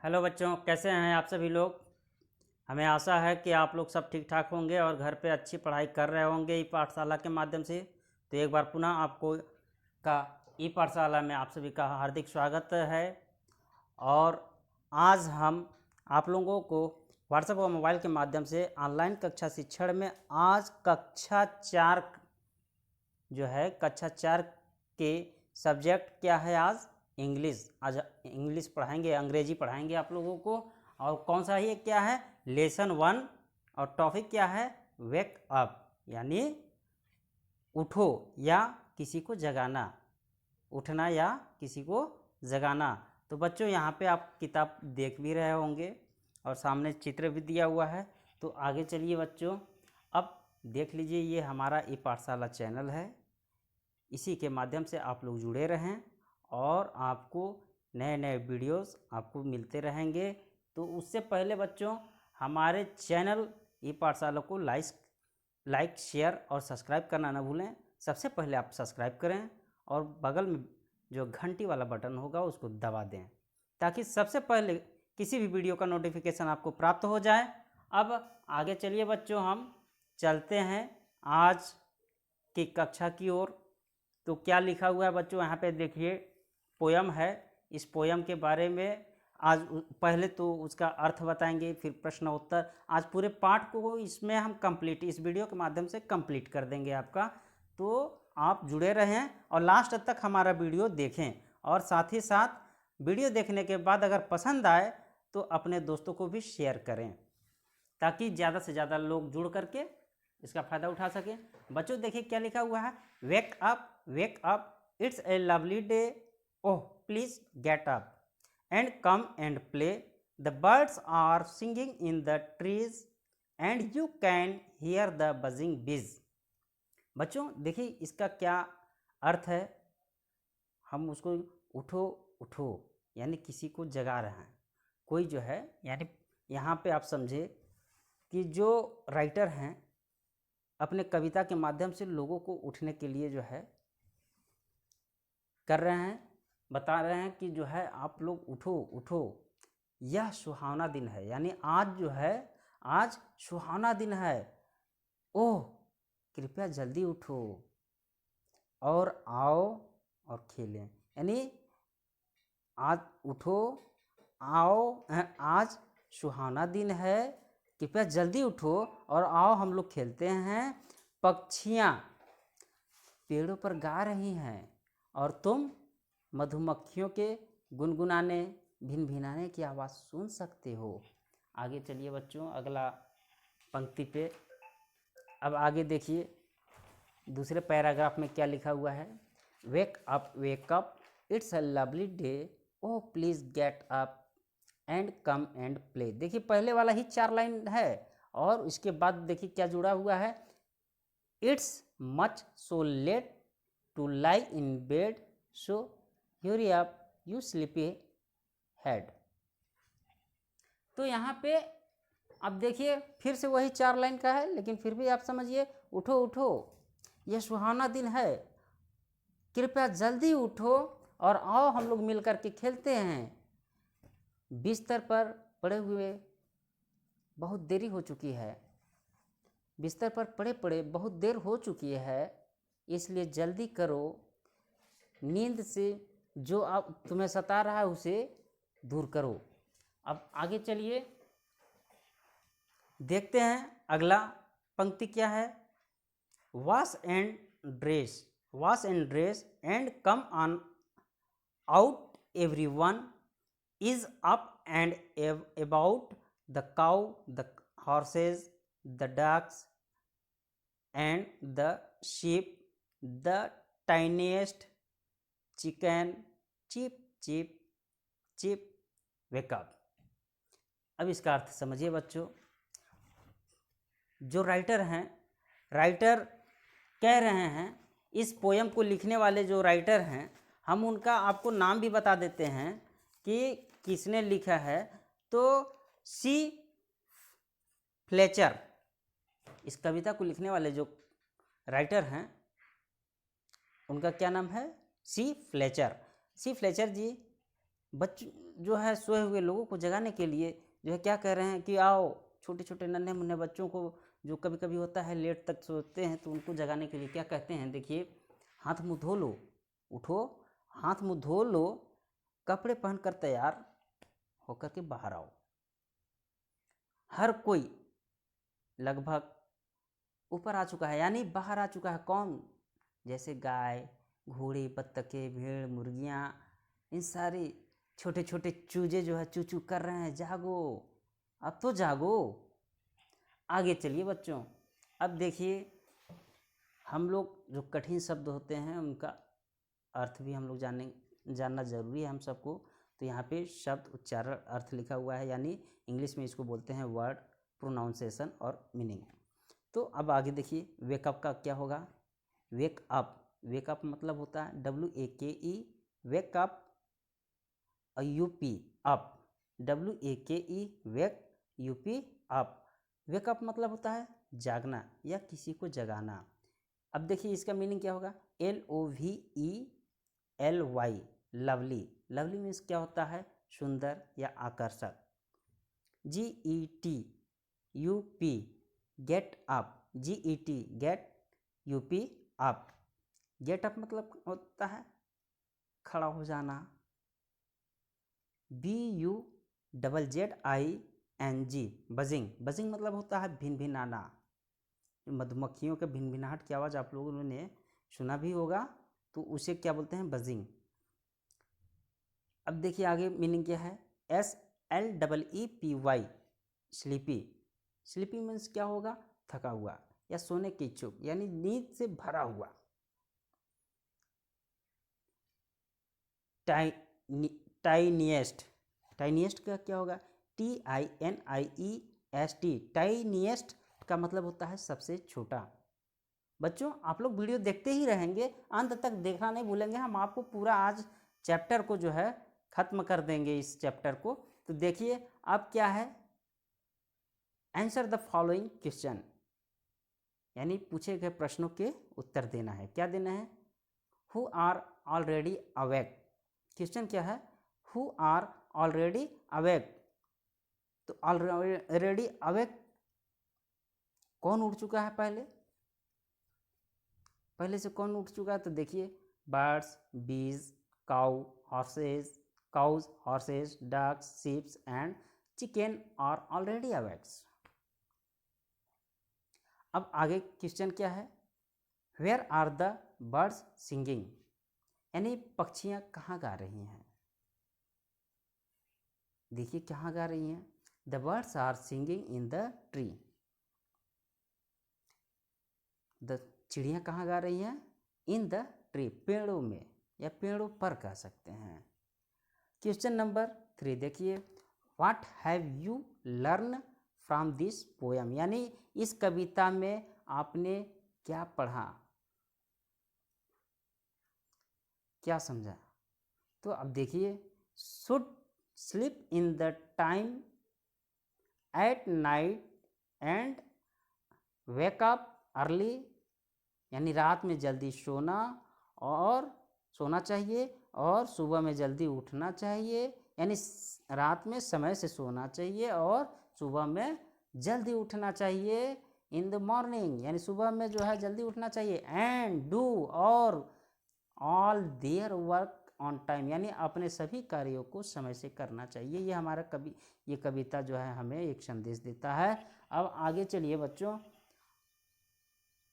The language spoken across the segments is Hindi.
हेलो बच्चों, कैसे हैं आप सभी लोग। हमें आशा है कि आप लोग सब ठीक ठाक होंगे और घर पे अच्छी पढ़ाई कर रहे होंगे ई पाठशाला के माध्यम से। तो एक बार पुनः आपको का ई पाठशाला में आप सभी का हार्दिक स्वागत है। और आज हम आप लोगों को व्हाट्सएप और मोबाइल के माध्यम से ऑनलाइन कक्षा शिक्षण में आज कक्षा 4 जो है कक्षा 4 के सब्जेक्ट क्या है, आज इंग्लिश। आज इंग्लिश पढ़ाएंगे, अंग्रेजी पढ़ाएंगे आप लोगों को। और कौन सा ये क्या है, लेसन 1। और टॉपिक क्या है, वेक अप, यानी उठो या किसी को जगाना, उठना या किसी को जगाना। तो बच्चों यहाँ पे आप किताब देख भी रहे होंगे और सामने चित्र भी दिया हुआ है। तो आगे चलिए बच्चों, अब देख लीजिए, ये हमारा ई पाठशाला चैनल है। इसी के माध्यम से आप लोग जुड़े रहें और आपको नए नए वीडियोस आपको मिलते रहेंगे। तो उससे पहले बच्चों, हमारे चैनल ई पाठशाला को लाइक शेयर और सब्सक्राइब करना ना भूलें। सबसे पहले आप सब्सक्राइब करें और बगल में जो घंटी वाला बटन होगा उसको दबा दें, ताकि सबसे पहले किसी भी वीडियो का नोटिफिकेशन आपको प्राप्त हो जाए। अब आगे चलिए बच्चों, हम चलते हैं आज की कक्षा की ओर। तो क्या लिखा हुआ है बच्चों, यहाँ पे देखिए, पोयम है। इस पोयम के बारे में आज पहले तो उसका अर्थ बताएंगे, फिर प्रश्न उत्तर। आज पूरे पाठ को इसमें हम कंप्लीट, इस वीडियो के माध्यम से कंप्लीट कर देंगे आपका। तो आप जुड़े रहें और लास्ट तक हमारा वीडियो देखें। और साथ ही साथ वीडियो देखने के बाद अगर पसंद आए तो अपने दोस्तों को भी शेयर करें, ताकि ज़्यादा से ज़्यादा लोग जुड़ करके इसका फ़ायदा उठा सकें। बच्चों देखिए क्या लिखा हुआ है, wake up, it's a lovely day, oh please get up and come and play, the birds are singing in the trees and you can hear the buzzing bees. बच्चों देखिए इसका क्या अर्थ है, हम उसको उठो उठो यानी किसी को जगा रहे हैं, कोई जो है, यानी यहाँ पे आप समझे कि जो राइटर हैं अपने कविता के माध्यम से लोगों को उठने के लिए जो है कर रहे हैं, बता रहे हैं कि जो है आप लोग उठो उठो, यह सुहावना दिन है। यानी आज जो है, आज सुहावना दिन है, ओह कृपया जल्दी उठो और आओ और खेलें। यानी आज उठो, आओ, आज सुहावना दिन है, कृपया जल्दी उठो और आओ हम लोग खेलते हैं। पक्षियाँ पेड़ों पर गा रही हैं और तुम मधुमक्खियों के गुनगुनाने भिनभिनाने की आवाज़ सुन सकते हो। आगे चलिए बच्चों, अगला पंक्ति पे। अब आगे देखिए दूसरे पैराग्राफ में क्या लिखा हुआ है, wake up, it's a lovely day, oh please get up and come and play. देखिए पहले वाला ही 4 लाइन है और उसके बाद देखिए क्या जुड़ा हुआ है, it's much so late to lie in bed, so hurry up you sleepy head। तो यहाँ पे अब देखिए फिर से वही 4 लाइन का है, लेकिन फिर भी आप समझिए, उठो उठो यह सुहाना दिन है, कृपया जल्दी उठो और आओ हम लोग मिल कर के खेलते हैं। बिस्तर पर पड़े हुए बहुत देरी हो चुकी है, बिस्तर पर पड़े पड़े बहुत देर हो चुकी है, इसलिए जल्दी करो, नींद से जो आप तुम्हें सता रहा है उसे दूर करो। अब आगे चलिए देखते हैं अगला पंक्ति क्या है, wash and dress and come on out, everyone is up and about, the cow, the horses, the ducks and the sheep, the tiniest chicken, chip chip chip, wake up। अब इसका अर्थ समझिए बच्चों, जो राइटर हैं, राइटर कह रहे हैं, इस पोयम को लिखने वाले जो राइटर हैं, हम उनका आपको नाम भी बता देते हैं कि किसने लिखा है। तो सी फ्लेचर, इस कविता को लिखने वाले जो राइटर हैं उनका क्या नाम है, सी फ्लेचर। सी फ्लेचर जी जो है सोए हुए लोगों को जगाने के लिए जो है क्या कह रहे हैं कि आओ, छोटे छोटे नन्हे मुन्ने बच्चों को जो कभी कभी होता है लेट तक सोते हैं, तो उनको जगाने के लिए क्या कहते हैं, देखिए, हाथ मुंह धो लो, उठो, हाथ मुंह धो लो, कपड़े पहनकर तैयार होकर के बाहर आओ। हर कोई लगभग ऊपर आ चुका है, यानी बाहर आ चुका है। कौन? जैसे गाय, घोड़े, बत्तखें, भेड़, मुर्गियाँ, इन सारे छोटे छोटे चूजे जो है चू चू कर रहे हैं, जागो, अब तो जागो। आगे चलिए बच्चों, अब देखिए, हम लोग जो कठिन शब्द होते हैं उनका अर्थ भी हम लोग जानना ज़रूरी है हम सबको। तो यहाँ पे शब्द उच्चारण अर्थ लिखा हुआ है, यानी इंग्लिश में इसको बोलते हैं वर्ड प्रोनाउंसिएशन और मीनिंग। तो अब आगे देखिए, वेकअप का क्या होगा? वेकअप, वेकअप मतलब होता है WAKE, wake up, UP, up, WAKE, वेक, UP, अप। वेकअप मतलब होता है जागना या किसी को जगाना। अब देखिए इसका मीनिंग क्या होगा? LOVELY, लवली, लवली मीन्स क्या होता है? सुंदर या आकर्षक। GETUP, get up, GET, get, UP, up. Get up मतलब होता है खड़ा हो जाना। BUZZING, बजिंग, बजिंग मतलब होता है भिन भिनाना। मधुमक्खियों के भिनभिनाहट की आवाज़ आप लोगों ने सुना भी होगा, तो उसे क्या बोलते हैं? बजिंग। अब देखिए आगे मीनिंग क्या है? SLEEPY, स्लीपी, स्लीपी मीन्स क्या होगा? थका हुआ या सोने के इच्छुक, यानी नींद से भरा हुआ। टाइनिएस्ट, टाइनिएस्ट का क्या होगा? TINIEST, टाइनिएस्ट का मतलब होता है सबसे छोटा। बच्चों आप लोग वीडियो देखते ही रहेंगे, अंत तक देखना नहीं भूलेंगे। हम आपको पूरा आज चैप्टर को जो है खत्म कर देंगे, इस चैप्टर को। तो देखिए अब क्या है? आंसर द फॉलोइंग क्वेश्चन, यानी पूछे गए प्रश्नों के उत्तर देना है। क्या देना है? Who are already awake, question क्या है? Who are already awake. तो ऑलरेडी अवेक कौन उठ चुका है? पहले से कौन उठ चुका है? तो देखिए, birds, bees, cows, horses, ducks, ships and chicken are already awakes. अब आगे क्वेश्चन क्या है? Where are the birds singing, यानी पक्षियां कहाँ गा रही हैं? देखिए कहाँ गा रही हैं? The birds are singing in the tree. The चिड़ियाँ कहाँ गा रही हैं? इन द ट्री, पेड़ों में या पेड़ों पर कह सकते हैं। क्वेश्चन नंबर 3 देखिए, what have you learn from this poem, यानी इस कविता में आपने क्या पढ़ा, क्या समझा? तो अब देखिए, should sleep in the time at night and wake up early, यानी रात में जल्दी सोना चाहिए और सुबह में जल्दी उठना चाहिए, यानी रात में समय से सोना चाहिए और सुबह में जल्दी उठना चाहिए। इन द मॉर्निंग, यानी सुबह में जो है जल्दी उठना चाहिए। एंड डू, और all their work on time, यानी अपने सभी कार्यों को समय से करना चाहिए। ये हमारा ये कविता जो है हमें एक संदेश देता है। अब आगे चलिए बच्चों,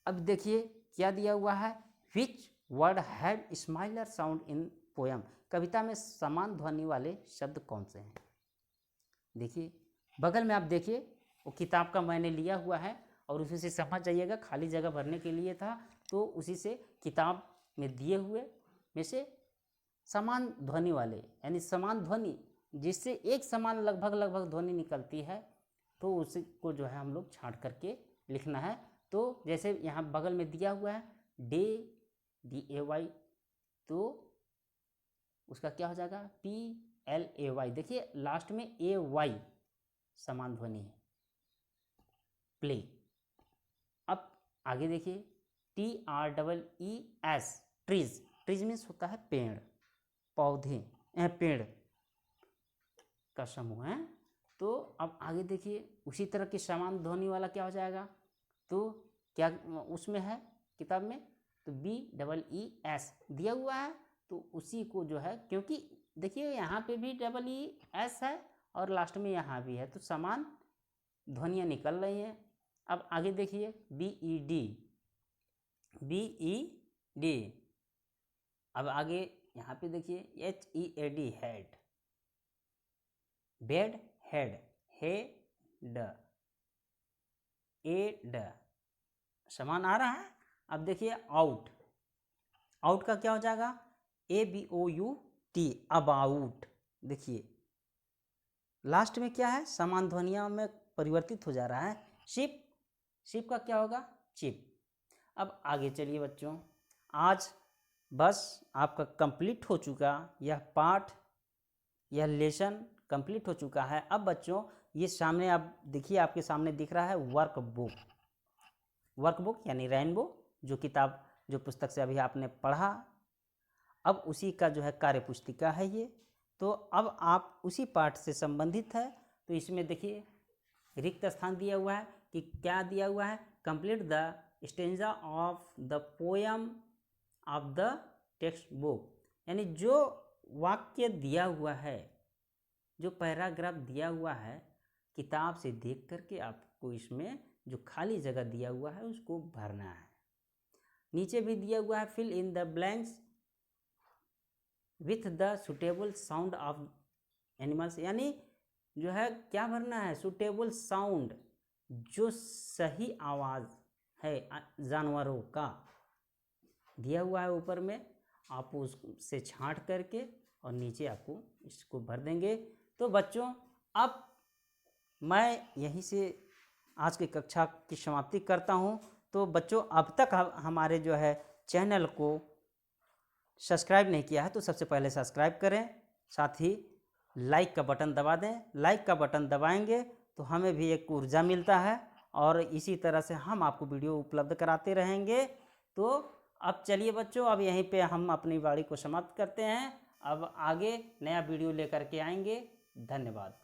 अब देखिए क्या दिया हुआ है? Which word have similar sound in poem, कविता में समान ध्वनि वाले शब्द कौन से हैं? देखिए बगल में आप देखिए, वो किताब का मैंने लिया हुआ है और उसी से समझ जाइएगा, खाली जगह भरने के लिए था, तो उसी से किताब में दिए हुए में से समान ध्वनि वाले, यानी समान ध्वनि जिससे एक समान लगभग ध्वनि निकलती है, तो उसी को जो है हम लोग छांट करके लिखना है। तो जैसे यहाँ बगल में दिया हुआ है डे, DAY, तो उसका क्या हो जाएगा? PLAY। देखिए लास्ट में AY समान ध्वनि है, प्ले। अब आगे देखिए, TREES, ट्रीज, ट्रीज मीन्स होता है पेड़, पौधे, पेड़। का समूह है। तो अब आगे देखिए उसी तरह की समान ध्वनि वाला क्या हो जाएगा, तो क्या उसमें है किताब में, तो BEES दिया हुआ है, तो उसी को जो है, क्योंकि देखिए यहाँ पे भी EES है और लास्ट में यहाँ भी है, तो समान ध्वनियाँ निकल रही हैं। अब आगे देखिए BED, अब आगे यहाँ पे देखिए HEAD head, bed head, head, एड, समान आ रहा है। अब देखिए आउट, आउट का क्या हो जाएगा, ABOUT, अबाउट। देखिए लास्ट में क्या है, समान ध्वनियों में परिवर्तित हो जा रहा है। शिप, शिप का क्या होगा, चिप। अब आगे चलिए बच्चों, आज बस आपका कंप्लीट हो चुका यह पाठ, यह लेसन कंप्लीट हो चुका है। अब बच्चों ये सामने आप देखिए, आपके सामने दिख रहा है वर्कबुक, वर्कबुक यानी रेनबो, जो किताब, जो पुस्तक से अभी आपने पढ़ा, अब उसी का जो है कार्य पुस्तिका है ये। तो अब आप उसी पाठ से संबंधित है, तो इसमें देखिए रिक्त स्थान दिया हुआ है कि क्या दिया हुआ है, complete the stanza of the poem of the text book, यानी जो वाक्य दिया हुआ है, जो पैराग्राफ दिया हुआ है, किताब से देख करके आपको इसमें जो खाली जगह दिया हुआ है उसको भरना है। नीचे भी दिया हुआ है fill in the blanks with the suitable sound of animals, यानी जो है क्या भरना है, सुटेबल साउंड, जो सही आवाज़ है जानवरों का दिया हुआ है ऊपर में, आप उससे छांट करके और नीचे आपको इसको भर देंगे। तो बच्चों अब मैं यहीं से आज की कक्षा की समाप्ति करता हूँ। तो बच्चों अब तक हमारे जो है चैनल को सब्सक्राइब नहीं किया है तो सबसे पहले सब्सक्राइब करें, साथ ही लाइक का बटन दबा दें। लाइक का बटन दबाएंगे तो हमें भी एक ऊर्जा मिलता है और इसी तरह से हम आपको वीडियो उपलब्ध कराते रहेंगे। तो अब चलिए बच्चों, अब यहीं पे हम अपनी वाणी को समाप्त करते हैं। अब आगे नया वीडियो लेकर के आएंगे। धन्यवाद।